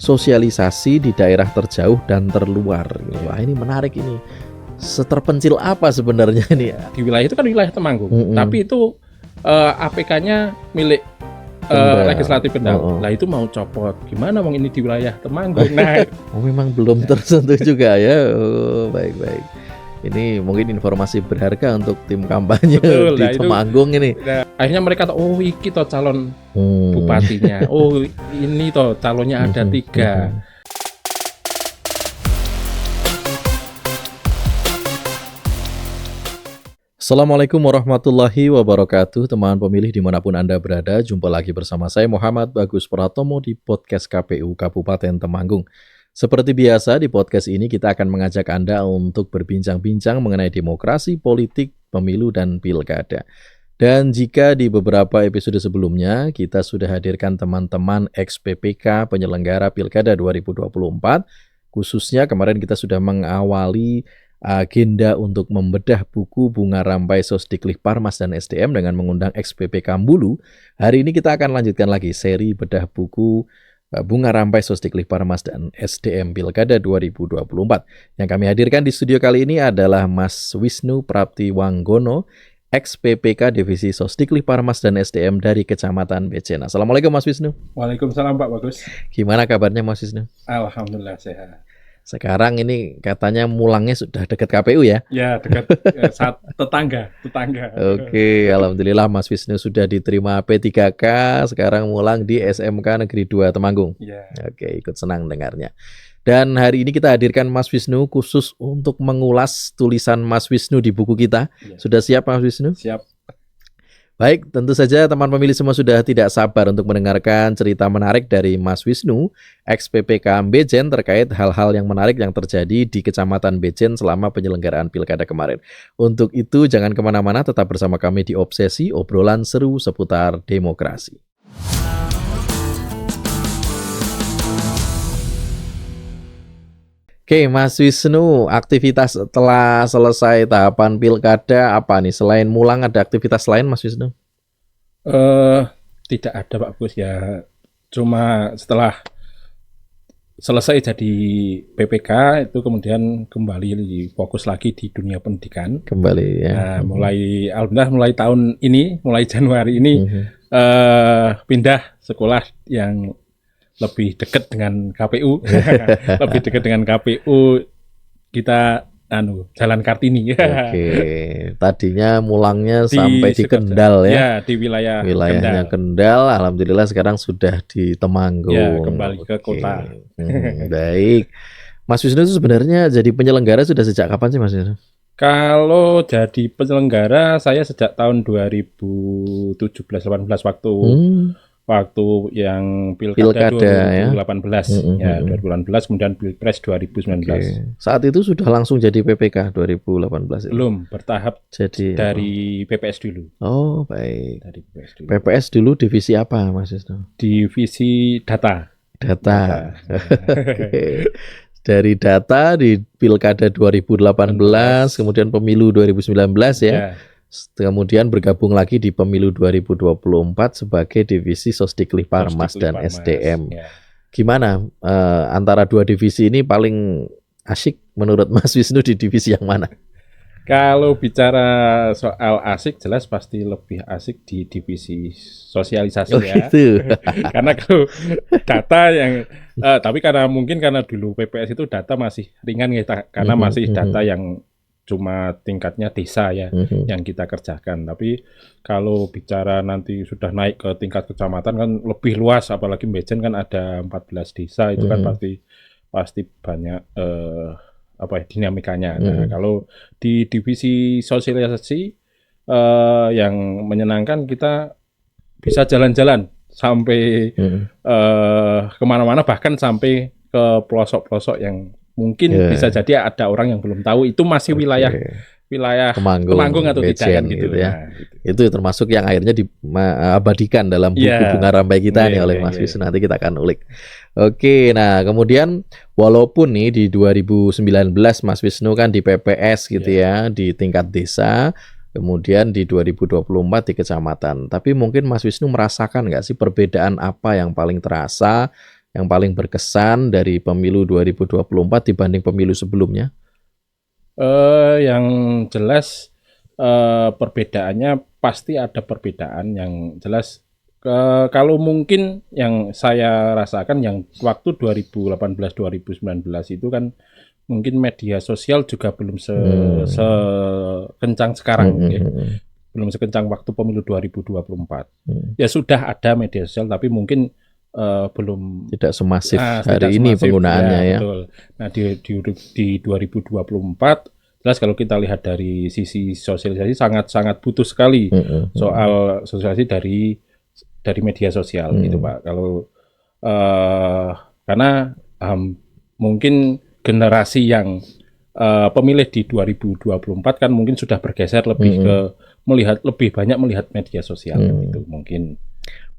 sosialisasi di daerah terjauh dan terluar. Wah, ini menarik ini. Seterpencil apa sebenarnya ini? Di wilayah itu kan wilayah Temanggung, tapi itu APK-nya milik legislatif Kendal. Lah itu mau copot. Gimana wong ini di wilayah Temanggung? Nah, memang belum tersentuh juga ya. Baik. Ini mungkin informasi berharga untuk tim kampanye. Betul, di Temanggung ini. Nah, akhirnya mereka tahu, oh iki toh calon bupatinya. Oh ini toh calonnya ada 3. Assalamualaikum warahmatullahi wabarakatuh. Teman pemilih dimanapun Anda berada, jumpa lagi bersama saya Muhammad Bagus Pratomo di podcast KPU Kabupaten Temanggung. Seperti biasa, di podcast ini kita akan mengajak Anda untuk berbincang-bincang mengenai demokrasi, politik, pemilu, dan pilkada. Dan jika di beberapa episode sebelumnya kita sudah hadirkan teman-teman ex-PPK penyelenggara Pilkada 2024, khususnya kemarin kita sudah mengawali agenda untuk membedah buku Bunga Rampai Sosdiklik Parmas dan SDM dengan mengundang ex-PPK Mbulu. Hari ini kita akan lanjutkan lagi seri bedah buku Bunga Rampai Sosdiklik Parmas dan SDM Pilkada 2024. Yang kami hadirkan di studio kali ini adalah Mas Wisnu Praptiwanggono, ex-PPK Divisi Sosdiklik Parmas dan SDM dari Kecamatan Becen. Assalamualaikum Mas Wisnu. Waalaikumsalam Pak Bagus. Gimana kabarnya Mas Wisnu? Alhamdulillah sehat. Sekarang ini katanya mulangnya sudah dekat KPU ya? Ya, dekat tetangga. Oke, alhamdulillah Mas Wisnu sudah diterima P3K, sekarang mulang di SMK Negeri 2 Temanggung. Ya. Oke, ikut senang dengarnya. Dan hari ini kita hadirkan Mas Wisnu khusus untuk mengulas tulisan Mas Wisnu di buku kita. Ya. Sudah siap Mas Wisnu? Siap. Baik, tentu saja teman pemilih semua sudah tidak sabar untuk mendengarkan cerita menarik dari Mas Wisnu, ex-PPK Becen terkait hal-hal yang menarik yang terjadi di Kecamatan Becen selama penyelenggaraan Pilkada kemarin. Untuk itu jangan kemana-mana, tetap bersama kami di Obsesi, obrolan seru seputar demokrasi. Oke, Mas Wisnu, aktivitas setelah selesai tahapan pilkada apa nih? Selain mulang ada aktivitas lain, Mas Wisnu? Tidak ada Pak Gus ya. Cuma setelah selesai jadi PPK itu kemudian kembali fokus lagi di dunia pendidikan. Kembali ya. Nah, alhamdulillah mulai tahun ini, mulai Januari ini pindah sekolah yang lebih dekat dengan KPU, lebih dekat dengan KPU, kita Jalan Kartini. Oke, tadinya mulangnya sampai di Kendal ya? Ya, di wilayahnya Kendal. Alhamdulillah sekarang sudah di Temanggung. Ya, kembali ke kota. Baik, Mas Wisnu itu sebenarnya jadi penyelenggara sudah sejak kapan sih Mas Wisnu? Kalau jadi penyelenggara saya sejak tahun 2017-18 waktu yang Pilkada 2018 ya. 2018 kemudian Pilpres 2019. Saat itu sudah langsung jadi PPK 2018 itu? Belum, bertahap jadi dari PPS dulu. Oh, baik. Dari PPS dulu. PPS dulu divisi apa Mas Wisnu? Divisi data. Dari data di Pilkada 2018 kemudian Pemilu 2019 ya. Kemudian bergabung lagi di Pemilu 2024 sebagai Divisi Sosdiklik Parmas dan SDM. Ya. Gimana antara dua divisi ini paling asik menurut Mas Wisnu di divisi yang mana? Kalau bicara soal asik, jelas pasti lebih asik di divisi sosialisasi ya. Gitu. Karena kalau data yang, tapi karena dulu PPS itu data masih ringan ya, karena masih data yang cuma tingkatnya desa ya yang kita kerjakan. Tapi kalau bicara nanti sudah naik ke tingkat kecamatan kan lebih luas, apalagi Becen kan ada 14 desa itu kan pasti banyak dinamikanya. Nah, kalau di divisi sosialisasi yang menyenangkan kita bisa jalan-jalan sampai kemana-mana, bahkan sampai ke pelosok-pelosok yang mungkin bisa jadi ada orang yang belum tahu itu masih wilayah Temanggung atau Becen, tidak kan gitu ya. Nah, itu termasuk yang akhirnya diabadikan dalam buku Bunga Rampai kita nih oleh Mas Wisnu. Nanti kita akan ulik. Oke, nah kemudian walaupun nih di 2019 Mas Wisnu kan di PPS gitu ya, di tingkat desa, kemudian di 2024 di kecamatan. Tapi mungkin Mas Wisnu merasakan nggak sih perbedaan apa yang paling terasa yang paling berkesan dari pemilu 2024 dibanding pemilu sebelumnya? Yang jelas perbedaannya pasti ada perbedaan yang jelas. Kalau mungkin yang saya rasakan yang waktu 2018-2019 itu kan mungkin media sosial juga belum sekencang sekarang, ya. Belum sekencang waktu pemilu 2024. Ya sudah ada media sosial tapi mungkin belum tidak semasif hari ini penggunaannya ya. Betul. Nah di 2024 jelas kalau kita lihat dari sisi sosialisasi sangat butuh sekali soal sosialisasi dari media sosial gitu Pak. Kalau karena mungkin generasi yang pemilih di 2024 kan mungkin sudah bergeser lebih ke lebih banyak melihat media sosial gitu mungkin.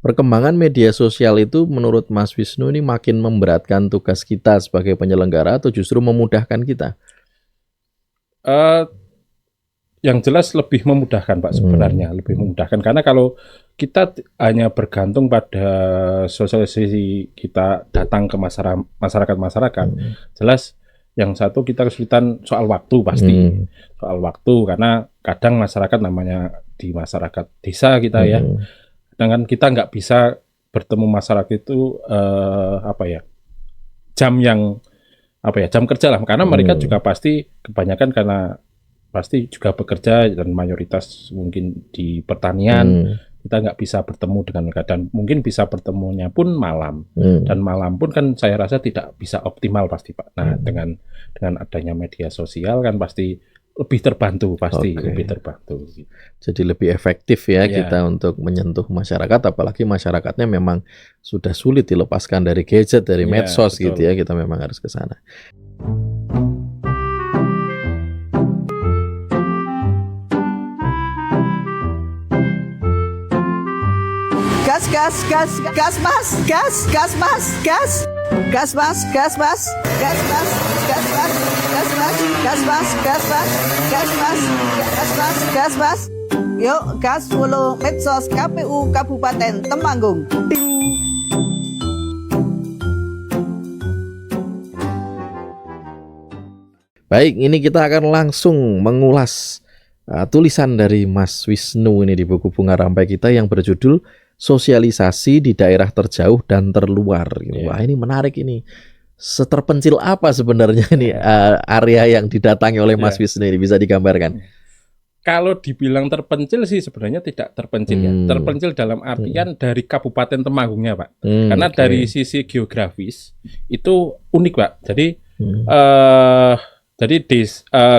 Perkembangan media sosial itu menurut Mas Wisnu ini makin memberatkan tugas kita sebagai penyelenggara atau justru memudahkan kita? Yang jelas lebih memudahkan Pak sebenarnya, lebih memudahkan karena kalau kita hanya bergantung pada sosialisasi kita datang ke masyarakat, jelas yang satu kita kesulitan soal waktu pasti, soal waktu karena kadang masyarakat namanya di masyarakat desa kita ya, dengan kita nggak bisa bertemu masyarakat itu jam kerja lah karena mereka juga pasti kebanyakan karena pasti juga bekerja dan mayoritas mungkin di pertanian, kita nggak bisa bertemu dengan mereka dan mungkin bisa bertemunya pun malam dan malam pun kan saya rasa tidak bisa optimal pasti Pak. Nah dengan adanya media sosial kan pasti lebih terbantu lebih terbantu. Jadi lebih efektif ya kita untuk menyentuh masyarakat, apalagi masyarakatnya memang sudah sulit dilepaskan dari gadget, dari medsos betul. Gitu ya, kita memang harus ke sana. Gas mas. Yuk gas follow medsos KPU Kabupaten Temanggung. Baik, ini kita akan langsung mengulas tulisan dari Mas Wisnu ini di buku Bunga Rampai kita yang berjudul Sosialisasi di Daerah Terjauh dan Terluar. Wah, ini menarik ini. Seterpencil apa sebenarnya ini area yang didatangi oleh Mas Wisnu ini, bisa digambarkan? Kalau dibilang terpencil sih sebenarnya tidak terpencil ya. Terpencil dalam artian dari Kabupaten Temanggungnya Pak. Karena dari sisi geografis itu unik Pak. Jadi di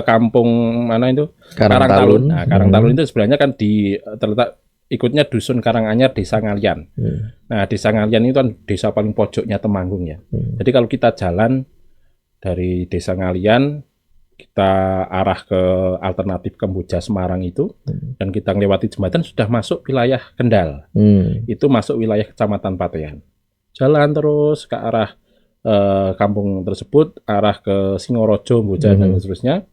kampung mana itu? Karangtalun. Nah, Karangtalun itu sebenarnya kan terletak ikutnya Dusun Karanganyar, Desa Ngalian. Nah, Desa Ngalian itu kan desa paling pojoknya Temanggung ya. Jadi kalau kita jalan dari Desa Ngalian, kita arah ke alternatif Kamboja Semarang itu, dan kita melewati jembatan sudah masuk wilayah Kendal. Itu masuk wilayah Kecamatan Patean. Jalan terus ke arah kampung tersebut, arah ke Singorojo, Boja, dan seterusnya.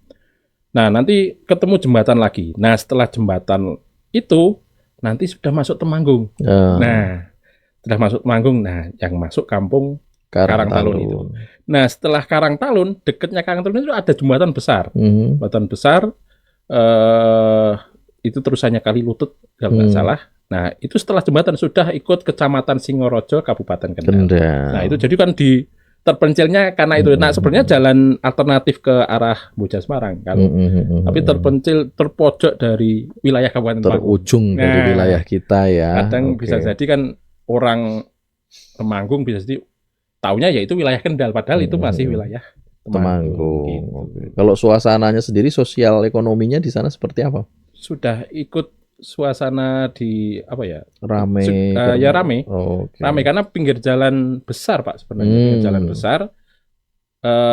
Nah, nanti ketemu jembatan lagi. Nah, setelah jembatan itu, nanti sudah masuk Temanggung. Nah, sudah masuk Temanggung. Nah, yang masuk kampung Karangtalun itu. Nah, setelah Karangtalun, dekatnya Karangtalun itu ada jembatan besar. Jembatan besar, itu terusannya Kali Lutut, kalau nggak salah. Nah, itu setelah jembatan sudah ikut Kecamatan Singorojo, Kabupaten Kendal. Nah, itu jadi kan di terpencilnya karena itu. Nah, sebenarnya jalan alternatif ke arah Boja Semarang kan. Tapi terpojok dari wilayah Kabupaten terujung dari wilayah kita ya. Kadang bisa jadi kan orang Temanggung bisa jadi taunya yaitu wilayah Kendal padahal itu masih wilayah Temanggung. Gitu. Kalau suasananya sendiri, sosial ekonominya di sana seperti apa? Sudah ikut suasana di rame rame karena pinggir jalan besar Pak sebenarnya. Pinggir jalan besar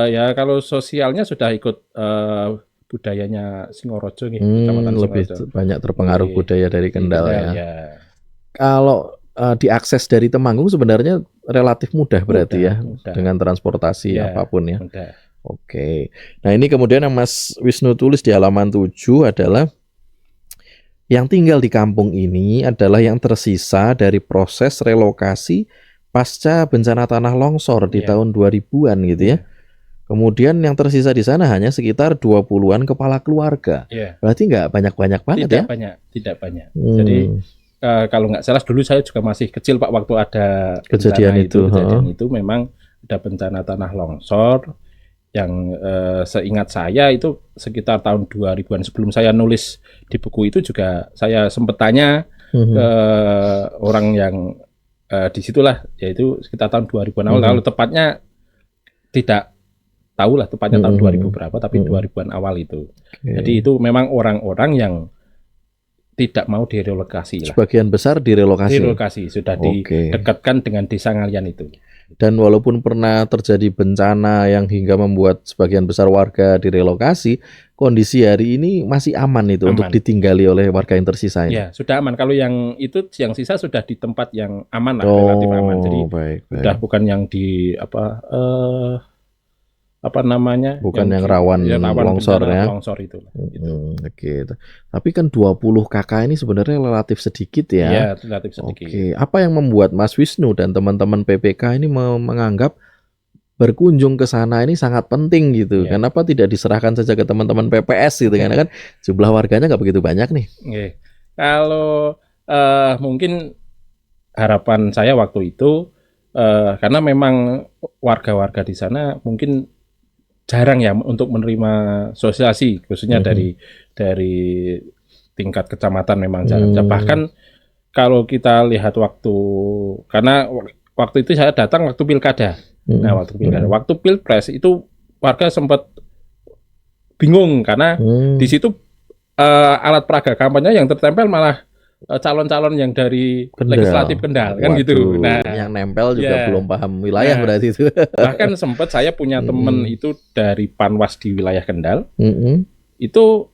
ya kalau sosialnya sudah ikut budayanya Singorojo nih, Kecamatan lebih Singorojo. Banyak terpengaruh budaya dari Kendal ya. Kalau diakses dari Temanggung sebenarnya relatif mudah berarti mudah. Dengan transportasi apapun ya. Mudah. Oke. Nah, ini kemudian yang Mas Wisnu tulis di halaman 7 adalah yang tinggal di kampung ini adalah yang tersisa dari proses relokasi pasca bencana tanah longsor di Iya. tahun 2000-an gitu ya. Kemudian yang tersisa di sana hanya sekitar 20-an kepala keluarga. Iya. Berarti nggak banyak-banyak banget ya? Tidak banyak. Jadi kalau nggak salah dulu saya juga masih kecil Pak waktu ada kejadian itu memang ada bencana tanah longsor yang seingat saya itu sekitar tahun 2000-an. Sebelum saya nulis di buku itu juga saya sempat tanya ke orang yang disitulah, yaitu sekitar tahun 2000-an awal. Kalau tepatnya tidak tahu lah tepatnya tahun 2000 berapa, tapi 2000-an awal itu. Jadi itu memang orang-orang yang tidak mau direlokasi lah. Sebagian besar direlokasi. Sudah didekatkan dengan desa Ngalian itu. Dan walaupun pernah terjadi bencana yang hingga membuat sebagian besar warga direlokasi, kondisi hari ini masih aman itu untuk ditinggali oleh warga yang tersisa ini. Ya, sudah aman. Kalau yang sisa sudah di tempat yang aman lah, relatif aman. Jadi sudah bukan yang di bukan yang rawan longsor ya. Longsor itu. Gitu. Tapi kan 20 kakak ini sebenarnya relatif sedikit ya. Iya, relatif sedikit. Apa yang membuat Mas Wisnu dan teman-teman PPK ini menganggap berkunjung ke sana ini sangat penting gitu? Kenapa tidak diserahkan saja ke teman-teman PPS gitu? Karena kan jumlah warganya nggak begitu banyak nih. Kalau mungkin harapan saya waktu itu karena memang warga-warga di sana mungkin jarang ya untuk menerima sosialisasi, khususnya dari tingkat kecamatan memang jarang. Bahkan kalau kita lihat karena waktu itu saya datang waktu pilkada. Nah, waktu pilpres itu warga sempat bingung karena di situ alat peraga kampanye yang tertempel malah calon-calon yang dari legislatif Kendal kan gitu. Nah, yang nempel juga belum paham wilayah berarti itu. Bahkan sempat saya punya temen itu dari Panwas di wilayah Kendal. Itu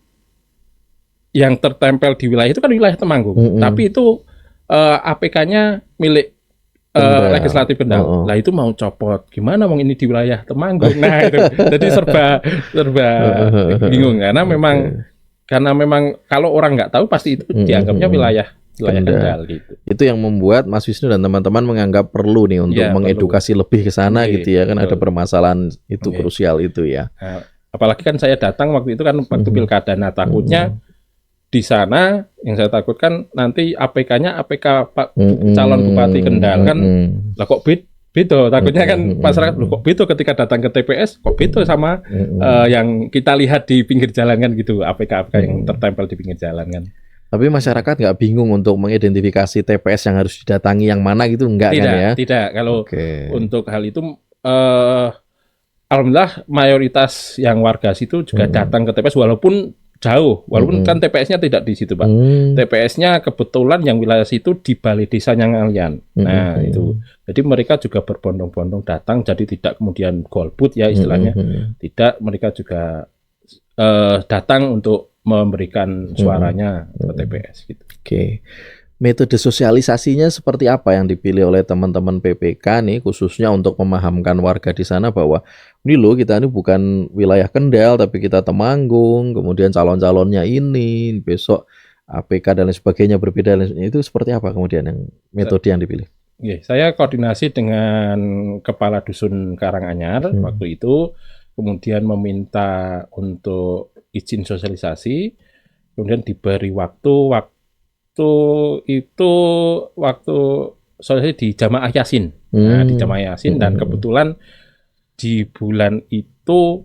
yang tertempel di wilayah itu kan wilayah Temanggung. Tapi itu APK-nya milik legislatif Kendal. Lah itu mau copot. Gimana wong ini di wilayah Temanggung. Nah, itu. Jadi serba bingung karena memang kalau orang nggak tahu pasti itu dianggapnya wilayah Kendal gitu. Itu yang membuat Mas Wisnu dan teman-teman menganggap perlu nih untuk mengedukasi lebih ke sana gitu ya, kan ada permasalahan itu krusial itu ya. Apalagi kan saya datang waktu itu kan waktu pilkada. Nah, takutnya di sana yang saya takutkan nanti APK-nya APK Pak calon Bupati Kendal kan. Lah kok beda, takutnya kan masyarakat kok beda ketika datang ke TPS kok beda sama yang kita lihat di pinggir jalan kan gitu, APK yang tertempel di pinggir jalan kan. Tapi masyarakat nggak bingung untuk mengidentifikasi TPS yang harus didatangi yang mana gitu, enggak kan ya? Tidak, kalau untuk hal itu alhamdulillah mayoritas yang warga situ juga datang ke TPS walaupun jauh, walaupun kan TPS-nya tidak di situ Pak. TPS-nya kebetulan yang wilayah situ di Balai Desanya Ngalian. Nah itu, jadi mereka juga berbondong-bondong datang, jadi tidak kemudian golput ya istilahnya. Tidak, mereka juga datang untuk memberikan suaranya ke TPS gitu. Metode sosialisasinya seperti apa yang dipilih oleh teman-teman PPK nih, khususnya untuk memahamkan warga di sana bahwa ini loh, kita ini bukan wilayah Kendal tapi kita Temanggung, kemudian calon-calonnya ini, besok APK dan lain sebagainya berbeda. Itu seperti apa kemudian yang metode yang dipilih? Saya koordinasi dengan Kepala Dusun Karanganyar waktu itu, kemudian meminta untuk izin sosialisasi, kemudian diberi waktu sosialisasi di Jamaah Yasin. Nah, di Jamaah Yasin dan kebetulan di bulan itu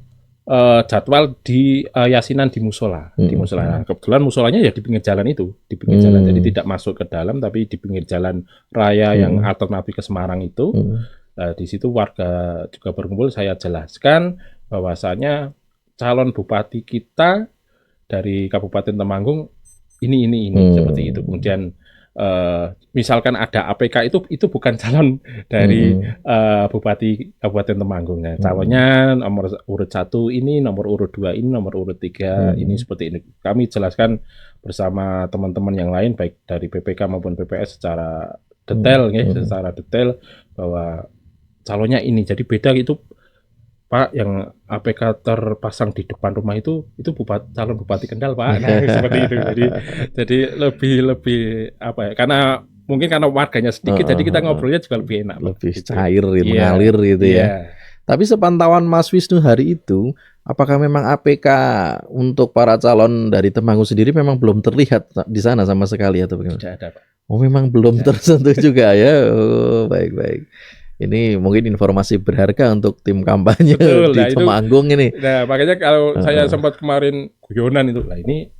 jadwal di yasinan di musola. Nah, kebetulan musolanya ya di pinggir jalan itu, di pinggir jalan. Jadi tidak masuk ke dalam tapi di pinggir jalan raya yang alternatif ke Semarang itu. Di situ warga juga berkumpul, saya jelaskan bahwasanya calon bupati kita dari Kabupaten Temanggung ini seperti itu. Kemudian misalkan ada APK itu bukan calon dari Bupati Kabupaten Temanggung. Nah, calonnya nomor urut 1 ini, nomor urut 2 ini, nomor urut 3 ini, seperti ini. Kami jelaskan bersama teman-teman yang lain baik dari PPK maupun PPS secara detail secara detail bahwa calonnya ini. Jadi beda itu Pak, yang APK terpasang di depan rumah itu calon bupati Kendal Pak. Nah, seperti itu. Jadi lebih apa ya? Karena mungkin karena warganya sedikit, jadi kita ngobrolnya juga lebih enak. Lebih gitu. cair, mengalir gitu ya. Tapi sepantauan Mas Wisnu hari itu, apakah memang APK untuk para calon dari Temanggung sendiri memang belum terlihat di sana sama sekali atau bagaimana? Tidak ada, Pak. Oh, memang belum tersentuh juga ya. Oh, baik. Ini mungkin informasi berharga untuk tim kampanye di Temanggung ini. Nah, makanya kalau saya sempat kemarin guyonan itu, lah ini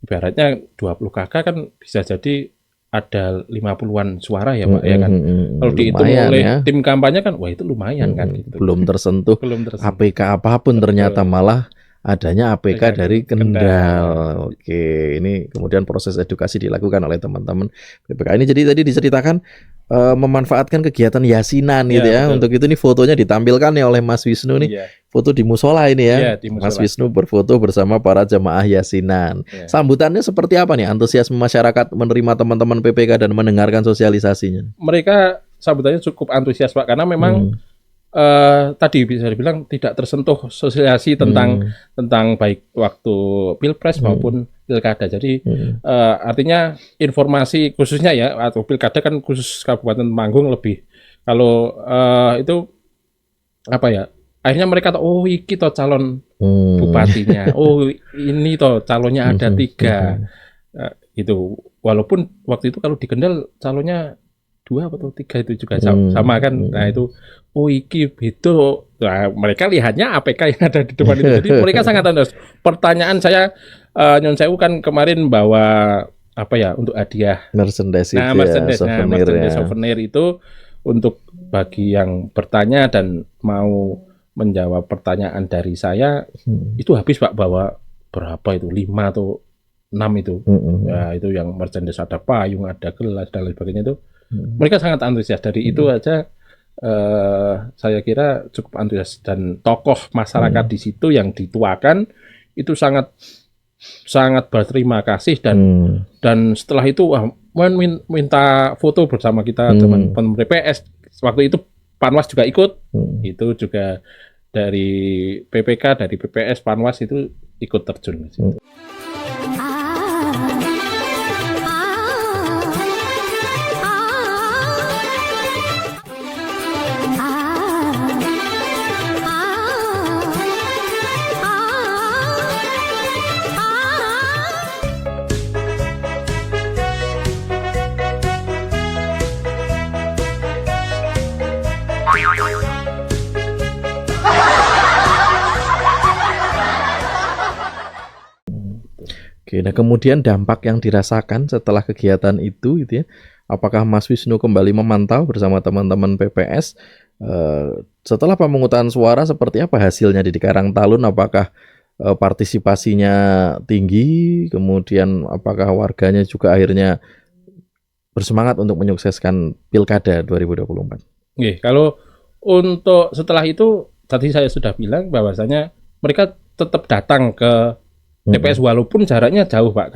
ibaratnya 20 KK kan bisa jadi ada 50-an suara ya Pak, ya kan. Kalau dihitung oleh tim kampanye kan, wah itu lumayan kan gitu. Belum tersentuh APK apapun ternyata malah adanya APK dari Kendal. Oke, ini kemudian proses edukasi dilakukan oleh teman-teman PPK ini. Jadi tadi diceritakan memanfaatkan kegiatan yasinan gitu ya. Betul. Untuk itu nih fotonya ditampilkan ya oleh Mas Wisnu nih. Foto di musola ini ya. Mas Wisnu berfoto bersama para jemaah yasinan. Sambutannya seperti apa nih? Antusiasme masyarakat menerima teman-teman PPK dan mendengarkan sosialisasinya. Mereka sambutannya cukup antusias Pak, karena memang tadi bisa dibilang tidak tersentuh sosialisasi tentang baik waktu Pilpres maupun Pilkada. Jadi artinya informasi khususnya ya, atau Pilkada kan khusus Kabupaten Temanggung lebih. Kalau itu apa ya? Akhirnya mereka tahu, oh iki toh calon bupatinya. Oh ini toh calonnya ada 3. Gitu. Walaupun waktu itu kalau di Kendal calonnya 2 atau 3 itu juga sama kan. Nah itu, oh iki betul. Nah, mereka lihatnya APK yang ada di depan itu. Jadi mereka sangat antusias. Pertanyaan saya, Nyon Sewu kan kemarin bawa apa ya untuk hadiah merchandise itu merchandise souvenir itu untuk bagi yang bertanya dan mau menjawab pertanyaan dari saya. Itu habis Pak, bawa berapa itu, 5 atau 6 itu. Ya itu yang merchandise, ada payung, ada gelas dan lain sebagainya itu. Mereka sangat antusias. Dari itu aja saya kira cukup antusias, dan tokoh masyarakat di situ yang dituakan itu sangat berterima kasih, dan setelah itu minta foto bersama kita teman-teman PPS. Waktu itu Panwas juga ikut. Itu juga dari PPK, dari PPS, Panwas itu ikut terjun di situ. Oke, nah kemudian dampak yang dirasakan setelah kegiatan itu gitu ya, apakah Mas Wisnu kembali memantau bersama teman-teman PPS setelah pemungutan suara, seperti apa hasilnya di Karangtalun? Apakah partisipasinya tinggi, kemudian apakah warganya juga akhirnya bersemangat untuk menyukseskan Pilkada 2024? Oke, kalau untuk setelah itu tadi saya sudah bilang bahwasanya mereka tetap datang ke TPS walaupun jaraknya jauh Pak.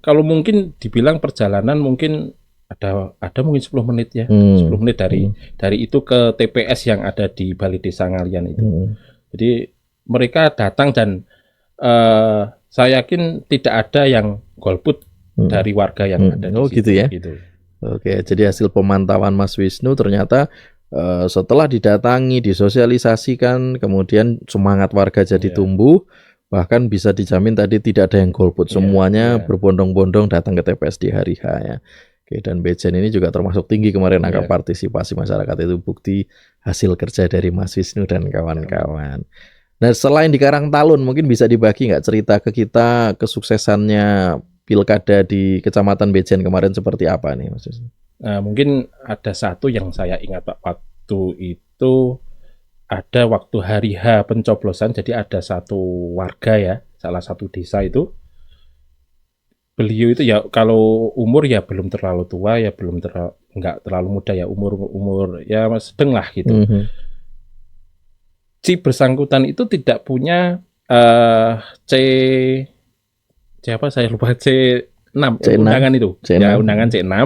Kalau mungkin dibilang perjalanan mungkin ada mungkin 10 menit ya. 10 menit dari itu ke TPS yang ada di Balai Desa Ngalian itu. Jadi mereka datang, dan saya yakin tidak ada yang golput dari warga yang ada di situ. Gitu ya. Gitu. Oke, jadi hasil pemantauan Mas Wisnu ternyata setelah didatangi, disosialisasikan, kemudian semangat warga jadi tumbuh. Bahkan bisa dijamin tadi tidak ada yang golput, semuanya berbondong-bondong datang ke TPS di hari H ya. Oke, dan Bejen ini juga termasuk tinggi kemarin angka partisipasi masyarakat, itu bukti hasil kerja dari Mas Wisnu dan kawan-kawan. Nah, selain di Karangtalun, mungkin bisa dibagi nggak cerita ke kita kesuksesannya Pilkada di Kecamatan Bejen kemarin seperti apa nih Mas Wisnu? Nah, mungkin ada satu yang saya ingat Pak, waktu itu ada waktu hari H pencoblosan. Jadi ada satu warga ya, salah satu desa itu, beliau itu ya kalau umur ya belum terlalu tua ya, nggak terlalu muda ya, umur ya sedang lah gitu. Si bersangkutan itu tidak punya saya lupa C6 undangan itu. C6. Ya undangan C6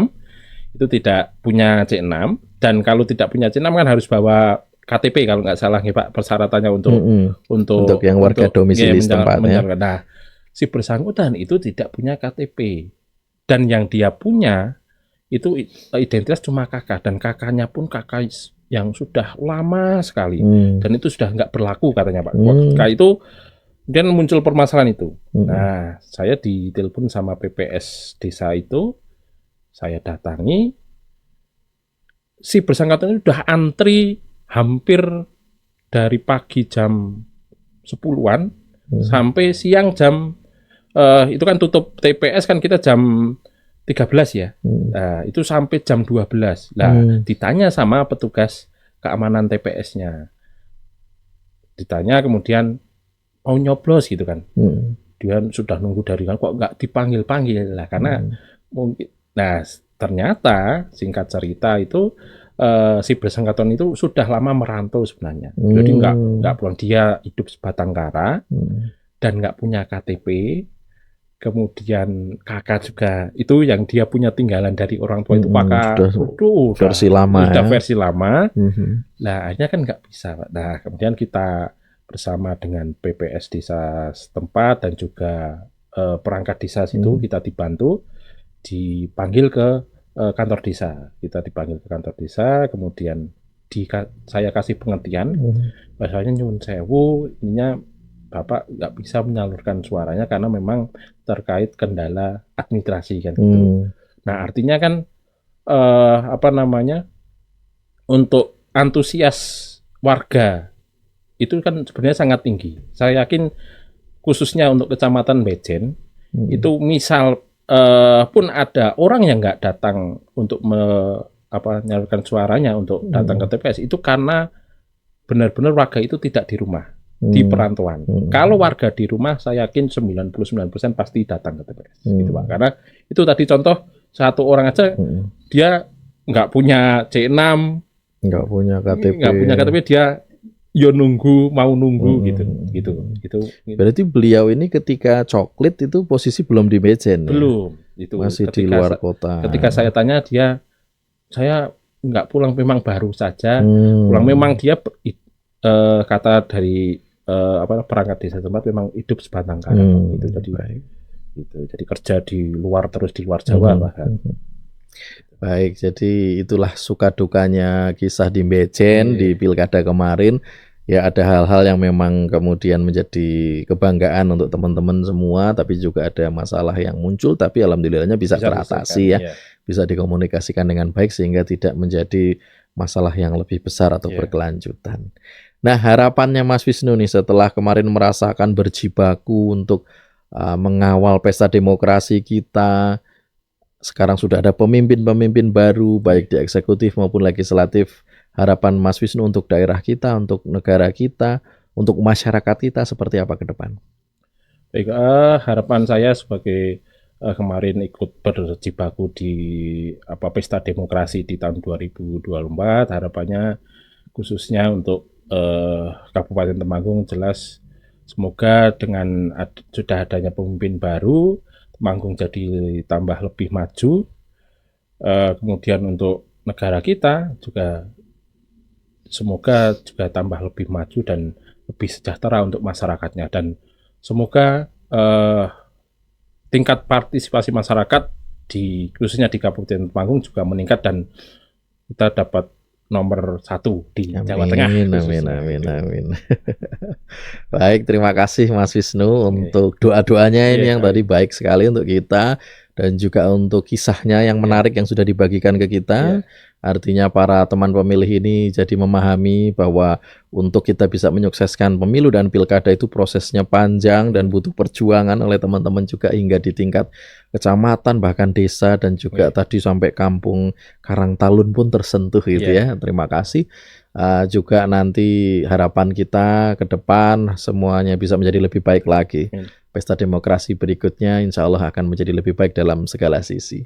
itu tidak punya C6, dan kalau tidak punya C6 kan harus bawa KTP kalau nggak salah nih Pak, persyaratannya untuk yang warga domisili tempatnya. Nah, si bersangkutan itu tidak punya KTP, dan yang dia punya itu identitas cuma kakak, dan kakaknya pun kakak yang sudah lama sekali, dan itu sudah nggak berlaku katanya Pak. Ketika itu kemudian muncul permasalahan itu. Nah, saya ditelepon sama PPS desa itu, saya datangi, si bersangkutan itu udah antri hampir dari pagi jam 10-an sampai siang jam itu kan tutup TPS kan kita jam 13 ya. Nah, itu sampai jam 12. Nah, ditanya sama petugas keamanan TPS-nya. Ditanya kemudian mau nyoblos gitu kan. Dia sudah nunggu dari kan kok nggak dipanggil-panggil lah karena mungkin. Nah, ternyata singkat cerita itu si bersangkutan itu sudah lama merantau sebenarnya. Jadi nggak pulang, dia hidup sebatang kara dan nggak punya KTP. Kemudian kakak juga itu yang dia punya tinggalan dari orang tua itu kakak versi lama, sudah versi lama. Nah, akhirnya kan nggak bisa. Nah, kemudian kita bersama dengan PPS desa setempat dan juga perangkat desa situ kita dipanggil ke kantor desa. Kita dipanggil ke kantor desa, kemudian saya kasih pengertian, bahasanya nyun sewu, ininya Bapak nggak bisa menyalurkan suaranya karena memang terkait kendala administrasi kan gitu. Nah, artinya kan untuk antusias warga itu kan sebenarnya sangat tinggi. Saya yakin khususnya untuk Kecamatan Bejen itu misal pun ada orang yang nggak datang untuk menyalurkan suaranya untuk datang ke TPS itu karena benar-benar warga itu tidak di rumah. Di perantauan. Kalau warga di rumah, saya yakin 99% pasti datang ke TPS, gitu Pak. Karena itu tadi contoh satu orang aja dia nggak punya C6, nggak punya KTP, dia yo mau nunggu gitu. Berarti beliau ini ketika coklit itu posisi belum di Bejen, belum, ya? Itu masih di luar kota. Ketika saya tanya saya nggak pulang, memang baru saja pulang, memang dia kata dari perangkat desa tempat memang hidup sebatang kara itu jadi kerja di luar Jawa bahkan. Baik, jadi itulah suka dukanya kisah di Bejen di pilkada kemarin. Ya, ada hal-hal yang memang kemudian menjadi kebanggaan untuk teman-teman semua, tapi juga ada masalah yang muncul, tapi alhamdulillahnya bisa teratasi ya, bisa dikomunikasikan dengan baik sehingga tidak menjadi masalah yang lebih besar atau berkelanjutan. Nah, harapannya Mas Wisnu nih setelah kemarin merasakan berjibaku untuk mengawal pesta demokrasi kita, sekarang sudah ada pemimpin-pemimpin baru baik di eksekutif maupun legislatif. Harapan Mas Wisnu untuk daerah kita, untuk negara kita, untuk masyarakat kita seperti apa ke depan? Baik, harapan saya sebagai kemarin ikut berjibaku di pesta demokrasi di tahun 2024, harapannya khususnya untuk Kabupaten Temanggung jelas semoga dengan sudah adanya pemimpin baru, Temanggung jadi tambah lebih maju. Kemudian untuk negara kita juga semoga juga tambah lebih maju dan lebih sejahtera untuk masyarakatnya, dan semoga tingkat partisipasi masyarakat khususnya di Kabupaten Temanggung juga meningkat dan kita dapat nomor 1 di Jawa Tengah. Amin. Baik, terima kasih Mas Wisnu untuk doa-doanya ini yang tadi baik sekali untuk kita, dan juga untuk kisahnya yang menarik yang sudah dibagikan ke kita. Artinya para teman pemilih ini jadi memahami bahwa untuk kita bisa menyukseskan pemilu dan pilkada itu prosesnya panjang dan butuh perjuangan oleh teman-teman juga hingga di tingkat kecamatan bahkan desa dan juga tadi sampai kampung Karangtalun pun tersentuh gitu ya. Terima kasih. Juga nanti harapan kita ke depan semuanya bisa menjadi lebih baik lagi. Pesta demokrasi berikutnya insya Allah akan menjadi lebih baik dalam segala sisi.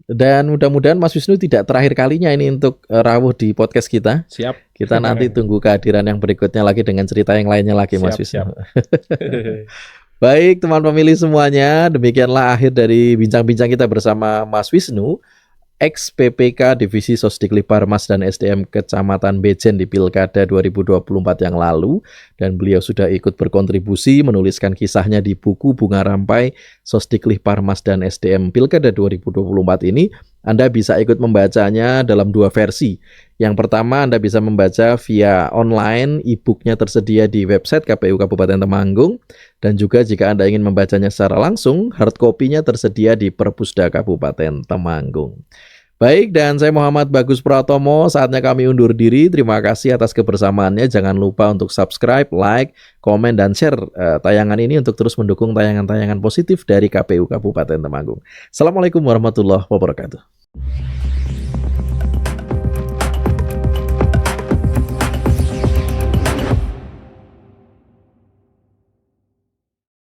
Dan mudah-mudahan Mas Wisnu tidak terakhir kalinya ini untuk rawuh di podcast kita. Siap. Kita nanti tunggu kehadiran yang berikutnya lagi dengan cerita yang lainnya lagi, Mas Wisnu. Baik teman pemilih semuanya, demikianlah akhir dari bincang-bincang kita bersama Mas Wisnu. ex-PPK Divisi Sosdiklik Parmas dan SDM Kecamatan Bejen di Pilkada 2024 yang lalu, dan beliau sudah ikut berkontribusi menuliskan kisahnya di buku Bunga Rampai Sosdiklik Parmas dan SDM Pilkada 2024 ini. Anda bisa ikut membacanya dalam 2 versi. Yang pertama, Anda bisa membaca via online, e-booknya tersedia di website KPU Kabupaten Temanggung, dan juga jika Anda ingin membacanya secara langsung, hard copy-nya tersedia di Perpusda Kabupaten Temanggung. Baik, dan saya Muhammad Bagus Pratomo, saatnya kami undur diri. Terima kasih atas kebersamaannya. Jangan lupa untuk subscribe, like, komen, dan share tayangan ini untuk terus mendukung tayangan-tayangan positif dari KPU Kabupaten Temanggung. Assalamualaikum warahmatullahi wabarakatuh.